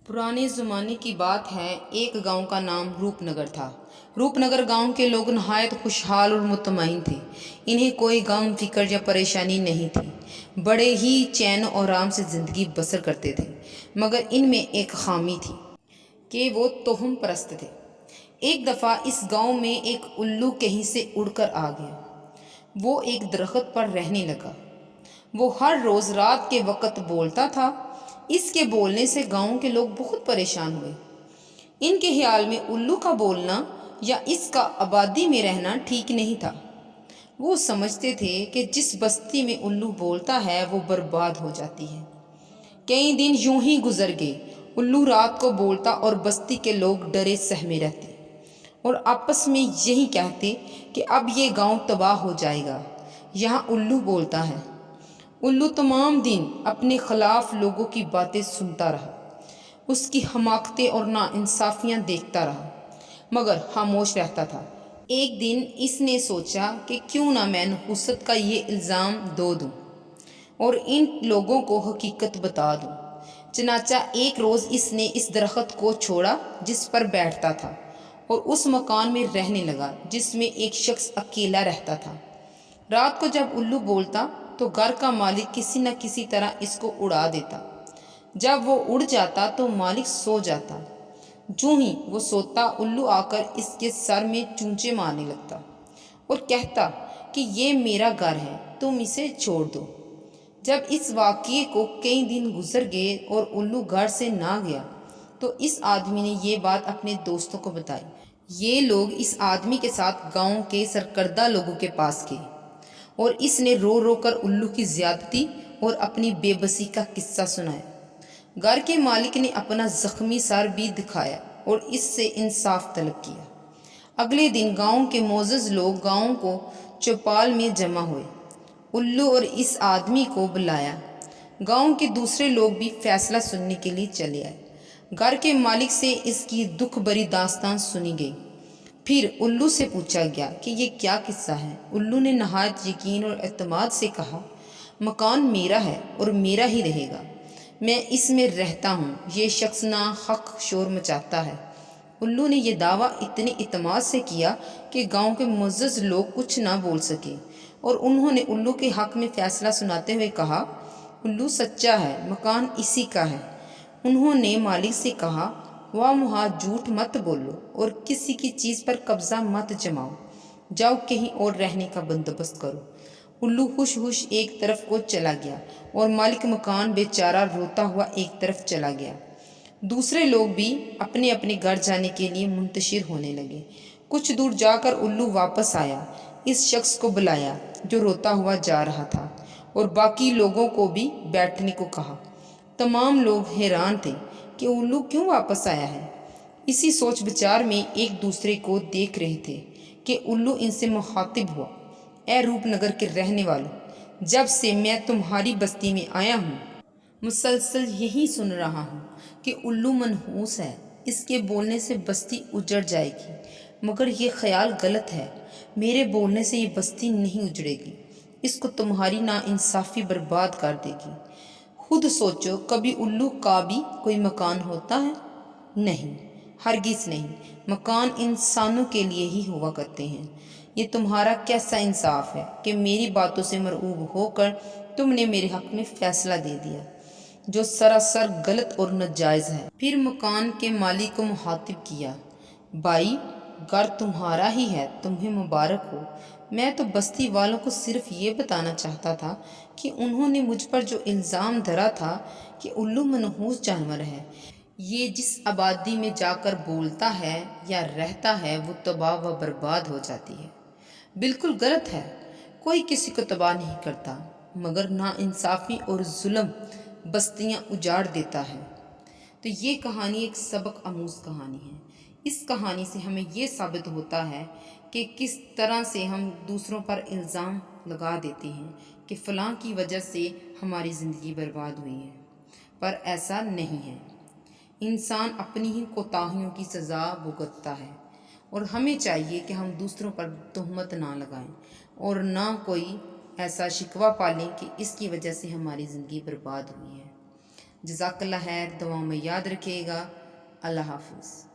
पुराने ज़माने की बात है। एक गांव का नाम रूपनगर था। रूपनगर गांव के लोग नहायत खुशहाल और मुतमईन थे। इन्हें कोई गम फिक्र या परेशानी नहीं थी। बड़े ही चैन और आराम से ज़िंदगी बसर करते थे। मगर इनमें एक खामी थी कि वो तोहम परस्त थे। एक दफ़ा इस गांव में एक उल्लू कहीं से उड़कर आ गया। वो एक दरख्त पर रहने लगा। वो हर रोज़ रात के वक़्त बोलता था। इसके बोलने से गांव के लोग बहुत परेशान हुए। इनके ख्याल में उल्लू का बोलना या इसका आबादी में रहना ठीक नहीं था। वो समझते थे कि जिस बस्ती में उल्लू बोलता है वो बर्बाद हो जाती है। कई दिन यूं ही गुजर गए। उल्लू रात को बोलता और बस्ती के लोग डरे सहमे रहते और आपस में यही कहते कि अब ये गांव तबाह हो जाएगा। यहाँ उल्लू बोलता है। उल्लू तमाम दिन अपने खिलाफ लोगों की बातें सुनता रहा। उसकी हमाकतें और नाइंसाफियां देखता रहा, मगर खामोश रहता था। एक दिन इसने सोचा कि क्यों ना मैं नहुसत का ये इल्ज़ाम दो दूं और इन लोगों को हकीकत बता दूं। चनाचा एक रोज़ इसने इस दरख्त को छोड़ा जिस पर बैठता था और उस मकान में रहने लगा जिसमें एक शख्स अकेला रहता था। रात को जब उल्लू बोलता तो घर का मालिक किसी न किसी तरह इसको उड़ा देता। जब वो उड़ जाता तो मालिक सो जाता। जूं ही वो सोता उल्लू आकर इसके सर में चूंचे मारने लगता और कहता कि ये मेरा घर है, तुम इसे छोड़ दो। जब इस वाक़ये को कई दिन गुजर गए और उल्लू घर से ना गया तो इस आदमी ने ये बात अपने दोस्तों को बताई। ये लोग इस आदमी के साथ गांव के सरकर्दा लोगों के पास गए और इसने रो रो कर उल्लू की ज़्यादती और अपनी बेबसी का किस्सा सुनाया। घर के मालिक ने अपना जख्मी सर भी दिखाया और इससे इंसाफ तलब किया। अगले दिन गांव के मोअज़्ज़ज़ लोग गांव को चौपाल में जमा हुए। उल्लू और इस आदमी को बुलाया। गांव के दूसरे लोग भी फैसला सुनने के लिए चले आए। घर के मालिक से इसकी दुख भरी दास्तान सुनी गई। फिर उल्लू से पूछा गया कि ये क्या किस्सा है। उल्लू ने नहायत यकीन और एतमाद से कहा, मकान मेरा है और मेरा ही रहेगा। मैं इसमें रहता हूँ। ये शख्स ना हक शोर मचाता है। उल्लू ने यह दावा इतने इतमाद से किया कि गांव के मुअज़्ज़ज़ लोग कुछ ना बोल सके और उन्होंने उल्लू के हक़ में फ़ैसला सुनाते हुए कहा, उल्लू सच्चा है, मकान इसी का है। उन्होंने मालिक से कहा, वाह मुहा झूठ मत बोलो और किसी की चीज़ पर कब्ज़ा मत जमाओ। जाओ कहीं और रहने का बंदोबस्त करो। उल्लू खुश खुश एक तरफ को चला गया और मालिक मकान बेचारा रोता हुआ एक तरफ चला गया। दूसरे लोग भी अपने अपने घर जाने के लिए मुंतशिर होने लगे। कुछ दूर जाकर उल्लू वापस आया। इस शख्स को बुलाया जो रोता हुआ जा रहा था और बाकी लोगों को भी बैठने को कहा। तमाम लोग हैरान थे कि उल्लू क्यों वापस आया है। इसी सोच विचार में एक दूसरे को देख रहे थे कि उल्लू इनसे मुखातिब हुआ, ए रूपनगर के रहने वालों, जब से मैं तुम्हारी बस्ती में आया हूँ मुसलसल यही सुन रहा हूँ कि उल्लू मनहूस है, इसके बोलने से बस्ती उजड़ जाएगी। मगर ये ख्याल गलत है। मेरे बोलने से ये बस्ती नहीं उजड़ेगी। इसको तुम्हारी नाइंसाफ़ी बर्बाद कर देगी। खुद सोचो, कभी उल्लू का भी कोई मकान होता है? नहीं, हरगिज़ नहीं। मकान इंसानों के लिए ही हुआ करते हैं। ये तुम्हारा कैसा इंसाफ है कि मेरी बातों से मरऊब होकर तुमने मेरे हक़ में फ़ैसला दे दिया जो सरासर गलत और नाजायज़ है। फिर मकान के मालिक को मुखातिब किया, भाई घर तुम्हारा ही है, तुम्हें मुबारक हो। मैं तो बस्ती वालों को सिर्फ ये बताना चाहता था कि उन्होंने मुझ पर जो इल्ज़ाम धरा था कि उल्लू मनहूस जानवर है, ये जिस आबादी में जाकर बोलता है या रहता है वो तबाह व बर्बाद हो जाती है। बिल्कुल गलत है। कोई किसी को तबाह नहीं करता, मगर नाइंसाफ़ी और जुल्म बस्तियां उजाड़ देता है। तो ये कहानी एक सबक आमूज़ कहानी है। इस कहानी से हमें ये साबित होता है कि किस तरह से हम दूसरों पर इल्ज़ाम लगा देते हैं कि फ़लाँ की वजह से हमारी ज़िंदगी बर्बाद हुई है, पर ऐसा नहीं है। इंसान अपनी ही कोताहियों की सज़ा भुगतता है और हमें चाहिए कि हम दूसरों पर तोहमत ना लगाएं और ना कोई ऐसा शिकवा पालें कि इसकी वजह से हमारी ज़िंदगी बर्बाद हुई है। جزاک اللہ خیر، دعاؤں میں یاد رکھیے گا۔ اللہ حافظ۔